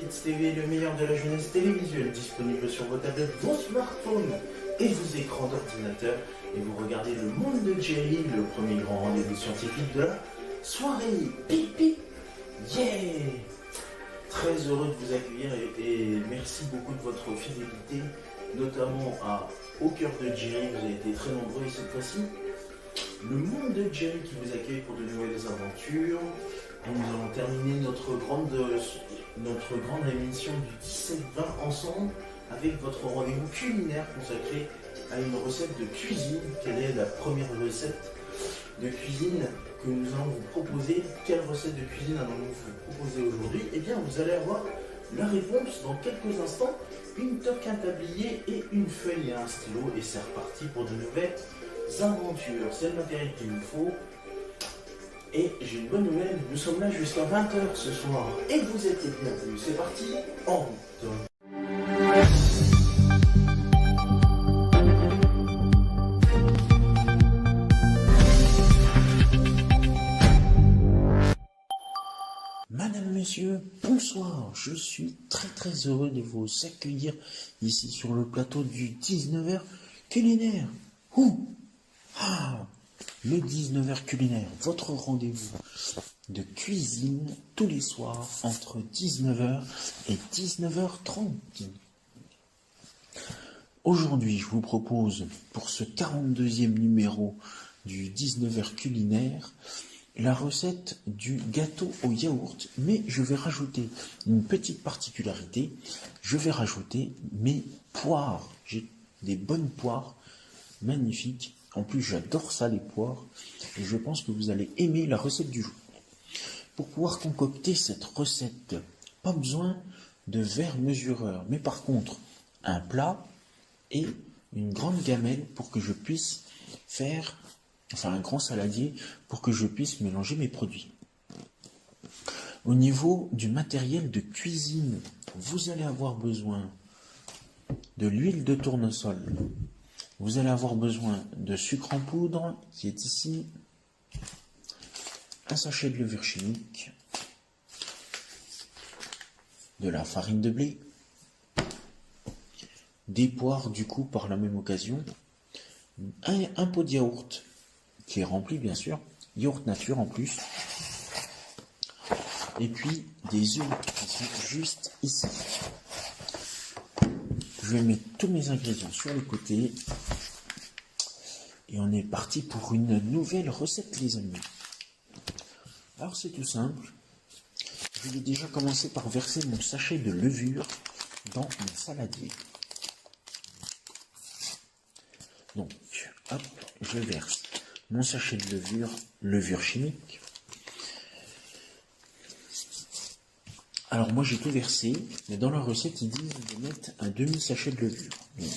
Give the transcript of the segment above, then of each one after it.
Kids TV, le meilleur de la jeunesse télévisuelle, disponible sur vos tablettes, vos smartphones et vos écrans d'ordinateur. Et vous regardez Le Monde de Jerry, le premier grand rendez-vous scientifique de la soirée. Pipi, yeah! Très heureux de vous accueillir et merci beaucoup de votre fidélité, notamment Au cœur de Jerry. Vous avez été très nombreux et cette fois-ci, Le Monde de Jerry qui vous accueille pour de nouvelles aventures. Et nous allons terminer notre grande émission du 17-20 ensemble avec votre rendez-vous culinaire consacré à une recette de cuisine. Quelle est la première recette de cuisine que nous allons vous proposer? Quelle recette de cuisine allons-nous vous proposer aujourd'hui? Eh bien, vous allez avoir la réponse dans quelques instants. Une toque, un tablier et une feuille et un stylo. Et c'est reparti pour de nouvelles aventures. C'est le matériel qu'il nous faut. Et j'ai une bonne nouvelle, nous sommes là jusqu'à 20h ce soir. Et vous êtes les bienvenus. C'est parti, en route. Madame, monsieur, bonsoir. Je suis très heureux de vous accueillir ici sur le plateau du 19h culinaire. Le 19h culinaire, votre rendez-vous de cuisine tous les soirs entre 19h et 19h30. Aujourd'hui, je vous propose pour ce 42e numéro du 19h culinaire la recette du gâteau au yaourt, mais je vais rajouter une petite particularité, je vais rajouter mes poires. J'ai des bonnes poires magnifiques. En plus, j'adore ça, les poires, et je pense que vous allez aimer la recette du jour. Pour pouvoir concocter cette recette, pas besoin de verre mesureur, mais par contre, un plat et une grande gamelle pour que je puisse faire, enfin un grand saladier, pour que je puisse mélanger mes produits. Au niveau du matériel de cuisine, vous allez avoir besoin de l'huile de tournesol. Vous allez avoir besoin de sucre en poudre, qui est ici, un sachet de levure chimique, de la farine de blé, des poires du coup par la même occasion, un pot de yaourt qui est rempli bien sûr, yaourt nature en plus, et puis des œufs qui sont juste ici. Je vais mettre tous mes ingrédients sur le côté. Et on est parti pour une nouvelle recette, les amis. Alors c'est tout simple. Je vais déjà commencer par verser mon sachet de levure dans mon saladier. Donc, hop, je verse mon sachet de levure chimique. Alors moi j'ai tout versé, mais dans la recette ils disent de mettre un demi-sachet de levure. Donc,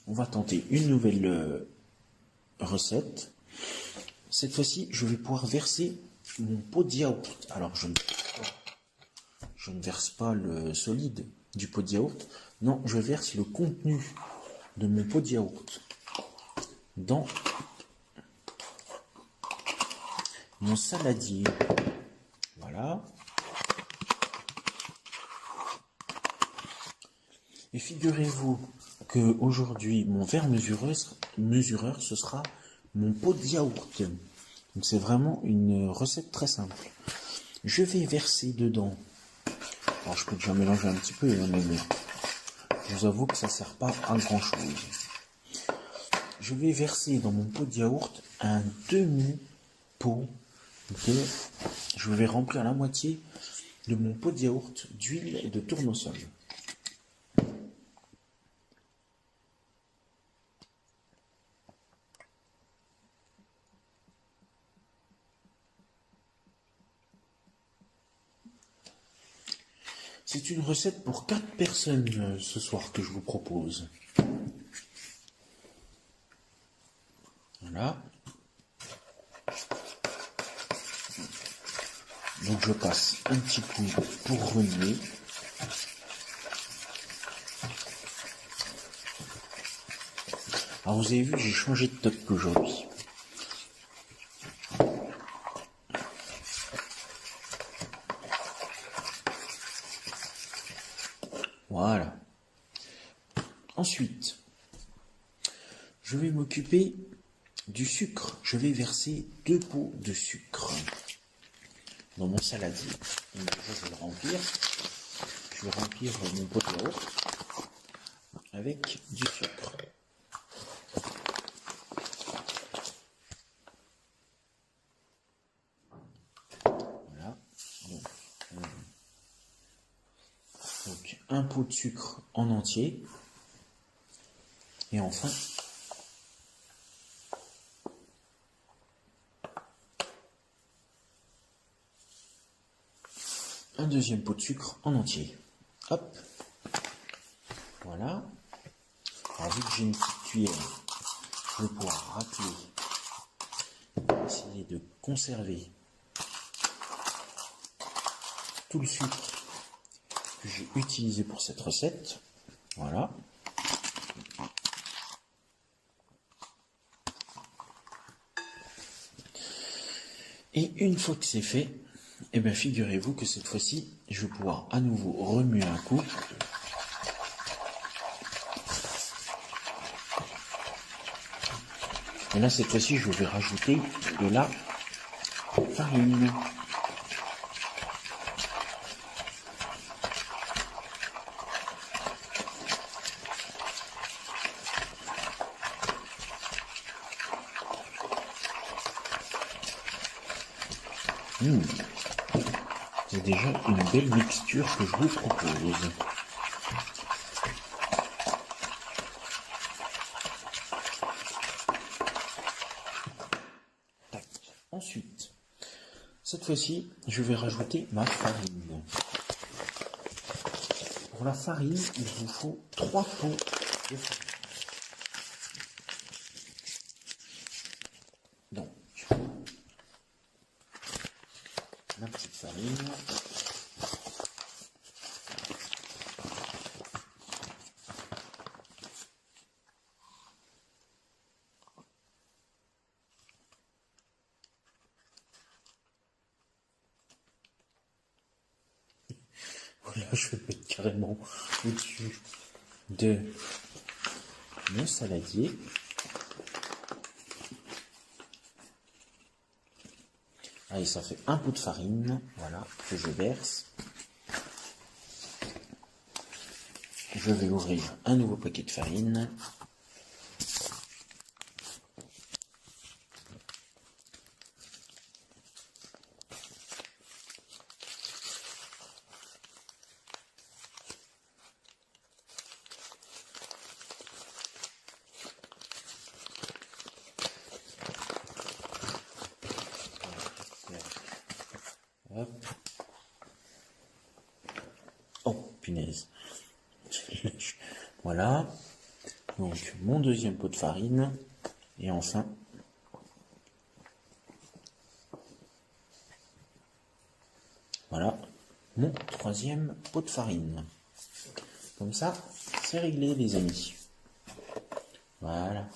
on va tenter une nouvelle recette. Cette fois-ci, je vais pouvoir verser mon pot de yaourt. Alors je ne verse pas le solide du pot de yaourt. Non, je verse le contenu de mon pot de yaourt dans mon saladier. Voilà. Et figurez-vous que aujourd'hui mon verre mesureur, ce sera mon pot de yaourt. Donc c'est vraiment une recette très simple. Je vais verser dedans. Alors je peux déjà mélanger un petit peu, mais je vous avoue que ça ne sert pas à grand chose. Je vais verser dans mon pot de yaourt un demi-pot de... Je vais remplir la moitié de mon pot de yaourt d'huile de tournesol. C'est une recette pour 4 personnes ce soir que je vous propose. Voilà. Donc je passe un petit coup pour remuer. Alors vous avez vu, j'ai changé de toque aujourd'hui. Voilà. Ensuite, je vais m'occuper du sucre. Je vais verser 2 pots de sucre dans mon saladier. Donc déjà, je vais le remplir. Je vais remplir mon pot de yaourt avec du sucre. Voilà. Donc, un pot de sucre en entier. Et enfin, un deuxième pot de sucre en entier. Hop. Voilà. Alors, vu que j'ai une petite cuillère, je vais pouvoir racler, essayer de conserver tout le sucre que j'ai utilisé pour cette recette. Voilà. Et une fois que c'est fait, eh bien figurez-vous que cette fois-ci, je vais pouvoir à nouveau remuer un coup. Et là, cette fois-ci, je vais rajouter de la farine. C'est déjà une belle mixture que je vous propose. Tac. Ensuite, cette fois-ci, je vais rajouter ma farine. Pour la farine, il vous faut 3 pots de farine. Donc, la petite farine. Voilà, je vais mettre carrément au-dessus de mon saladier. Allez, ça fait un pot de farine, voilà, que je verse. Je vais ouvrir un nouveau paquet de farine. Hop. Oh, punaise. Voilà. Donc, mon deuxième pot de farine. Et enfin, voilà, mon troisième pot de farine. Comme ça, c'est réglé, les amis. Voilà.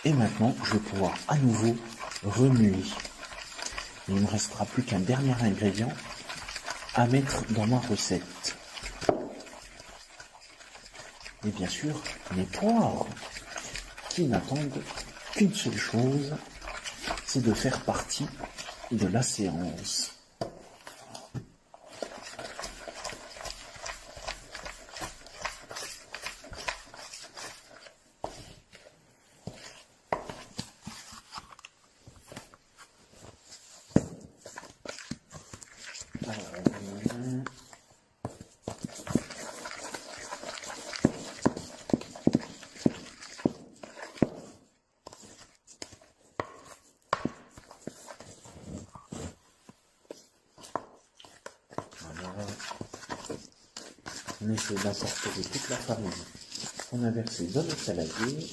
Et maintenant, je vais pouvoir à nouveau remuer. Il ne me restera plus qu'un dernier ingrédient à mettre dans ma recette. Et bien sûr, mes poires, qui n'attendent qu'une seule chose, c'est de faire partie de la séance. On essaie d'incorporer toute la farine qu'on a versée dans le saladier.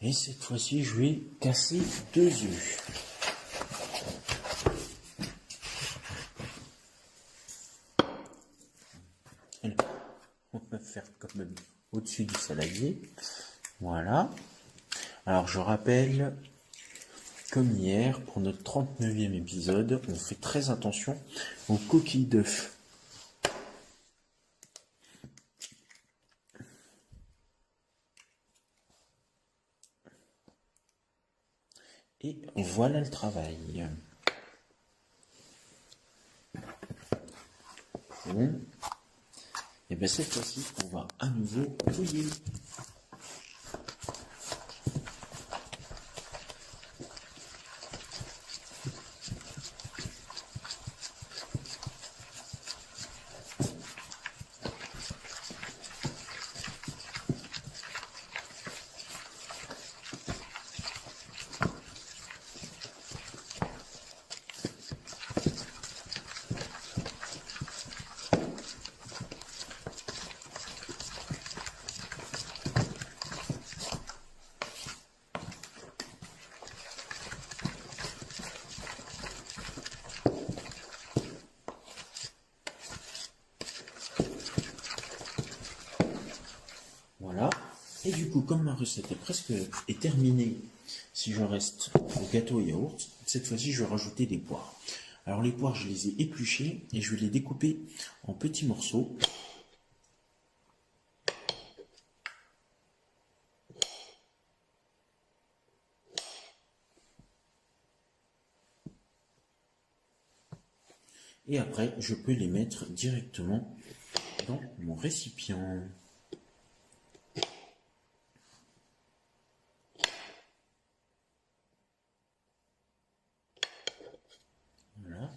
Et cette fois-ci, je vais casser 2 œufs. Alors, on va faire quand même au-dessus du saladier. Voilà. Alors, je rappelle, comme hier, pour notre 39e épisode, on fait très attention aux coquilles d'œufs. Et voilà le travail. Bon. Et bien cette fois-ci, on va à nouveau fouiller. Voilà. Et du coup, comme ma recette est terminée, si je reste au gâteau yaourt, cette fois-ci, je vais rajouter des poires. Alors les poires, je les ai épluchées et je vais les découper en petits morceaux. Et après, je peux les mettre directement dans mon récipient. Voilà.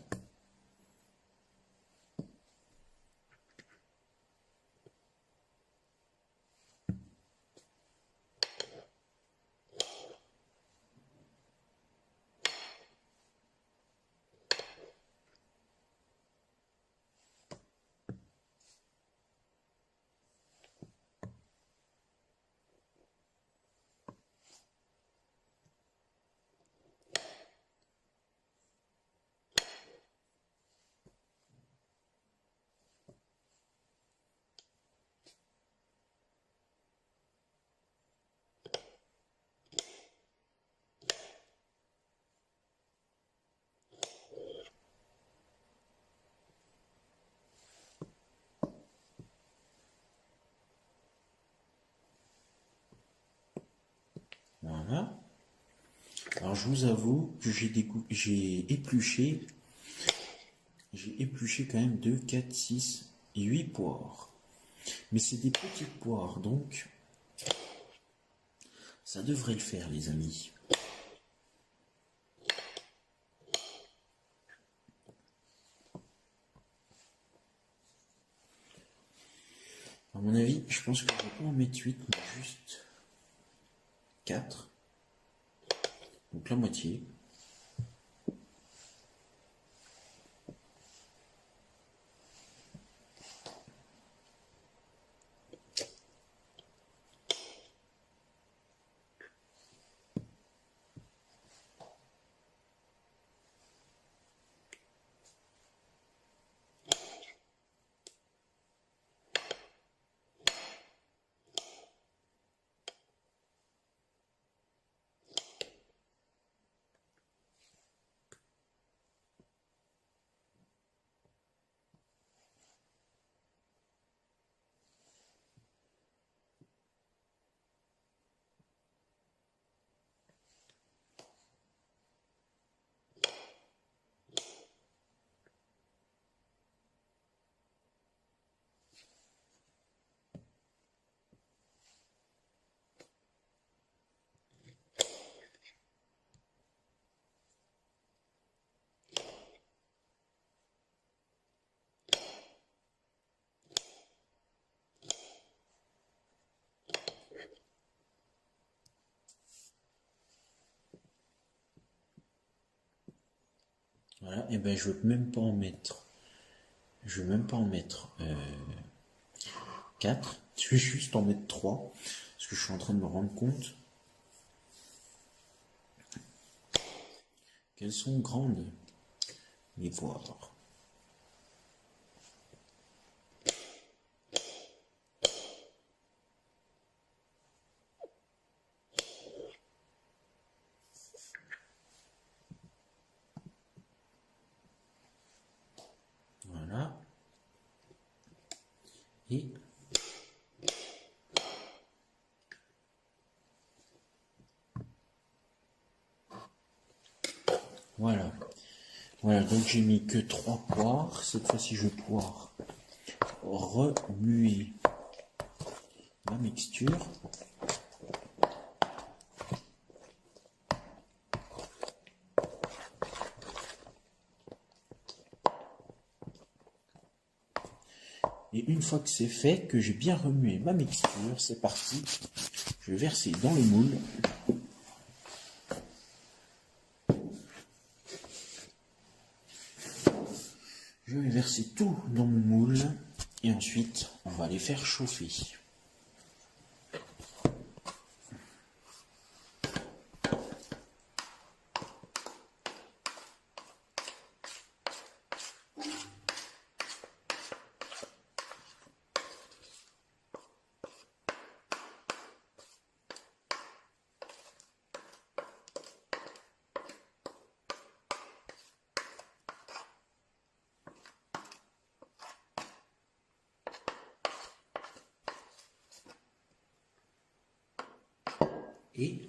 Voilà. Alors je vous avoue que j'ai épluché quand même 2, 4, 6 et 8 poires. Mais c'est des petites poires, donc ça devrait le faire, les amis. À mon avis, je pense que je vais pas en mettre 8, mais juste 4. Donc la moitié. Voilà, et ben je vais même pas en mettre. Je vais même pas en mettre 4. Je vais juste en mettre 3. Parce que je suis en train de me rendre compte qu'elles sont grandes, les poires. Voilà. Et voilà. Voilà, donc j'ai mis que 3 poires. Cette fois-ci, je vais pouvoir remuer la mixture. Et une fois que c'est fait, que j'ai bien remué ma mixture, c'est parti. Je vais verser dans le moule. Je vais verser tout dans mon moule. Et ensuite, on va les faire chauffer. Et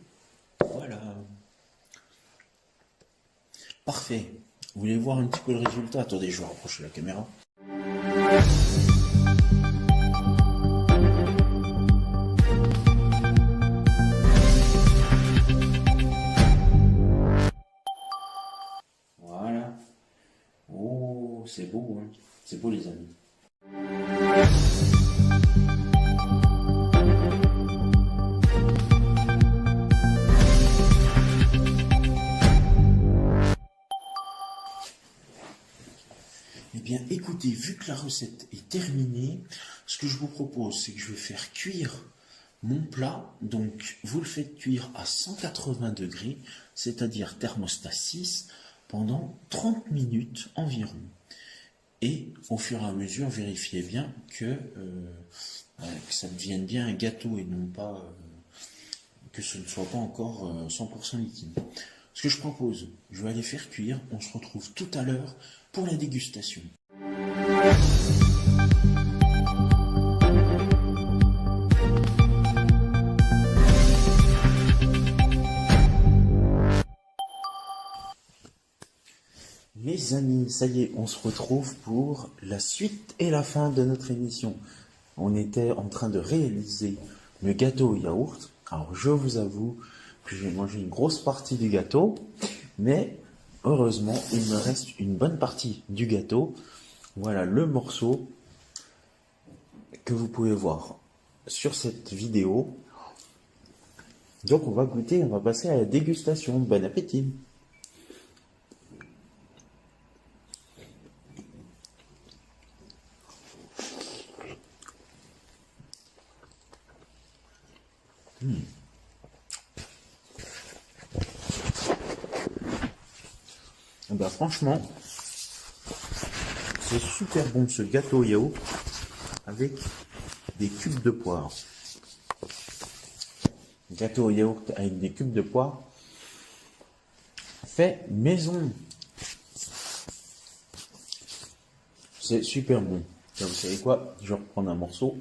voilà. Parfait. Vous voulez voir un petit peu le résultat? Attendez, je vais rapprocher la caméra. Voilà. Oh, c'est beau, hein? C'est beau, les amis. Eh bien, écoutez, vu que la recette est terminée, ce que je vous propose, c'est que je vais faire cuire mon plat. Donc, vous le faites cuire à 180 degrés, c'est-à-dire thermostat 6, pendant 30 minutes environ. Et au fur et à mesure, vérifiez bien que ça devienne bien un gâteau et non pas que ce ne soit pas encore 100% liquide. Ce que je propose, je vais aller faire cuire. On se retrouve tout à l'heure pour la dégustation. Les amis, ça y est, on se retrouve pour la suite et la fin de notre émission. On était en train de réaliser le gâteau au yaourt. Alors je vous avoue que j'ai mangé une grosse partie du gâteau, mais heureusement il me reste une bonne partie du gâteau. Voilà le morceau que vous pouvez voir sur cette vidéo. Donc on va goûter, on va passer à la dégustation. Bon appétit! Eh ben, franchement, c'est super bon ce gâteau au yaourt avec des cubes de poire. Gâteau au yaourt avec des cubes de poire fait maison. C'est super bon. Tiens, vous savez quoi? Je vais reprendre un morceau.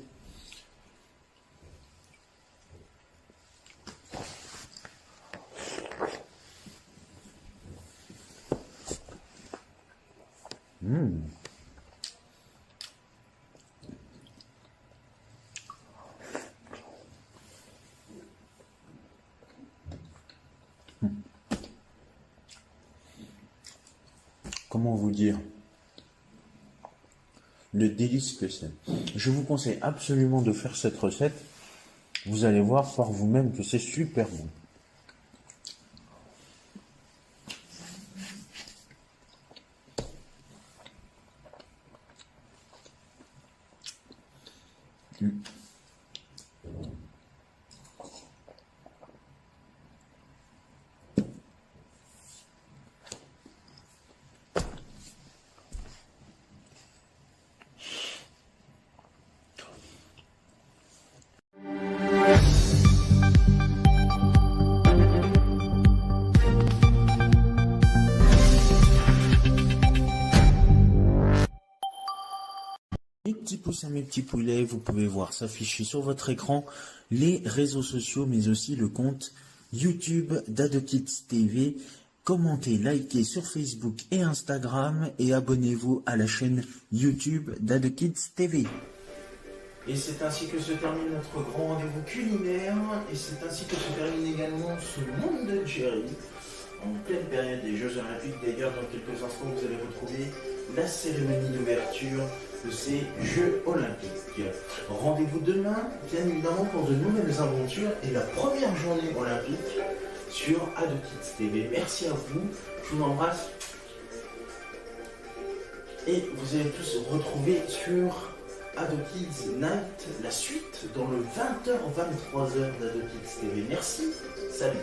Comment vous dire? Le délice que c'est. Je vous conseille absolument de faire cette recette. Vous allez voir par vous-même que c'est super bon. petits pouces à mes petits poulets. Vous pouvez voir s'afficher sur votre écran les réseaux sociaux, mais aussi le compte YouTube d'AdoKids TV. Commentez, likez sur Facebook et Instagram et abonnez-vous à la chaîne YouTube d'AdoKids TV. Et c'est ainsi que se termine notre grand rendez-vous culinaire, et c'est ainsi que se termine également ce monde de Jerry, en pleine période des Jeux Olympiques. D'ailleurs, dans quelques instants, vous allez retrouver la cérémonie d'ouverture de ces Jeux Olympiques. Rendez-vous demain, bien évidemment, pour de nouvelles aventures et la première journée olympique sur AdoKids TV. Merci à vous, je vous embrasse, et vous allez tous retrouver sur AdoKids Night la suite dans le 20h-23h d'AdoKids TV. Merci, salut.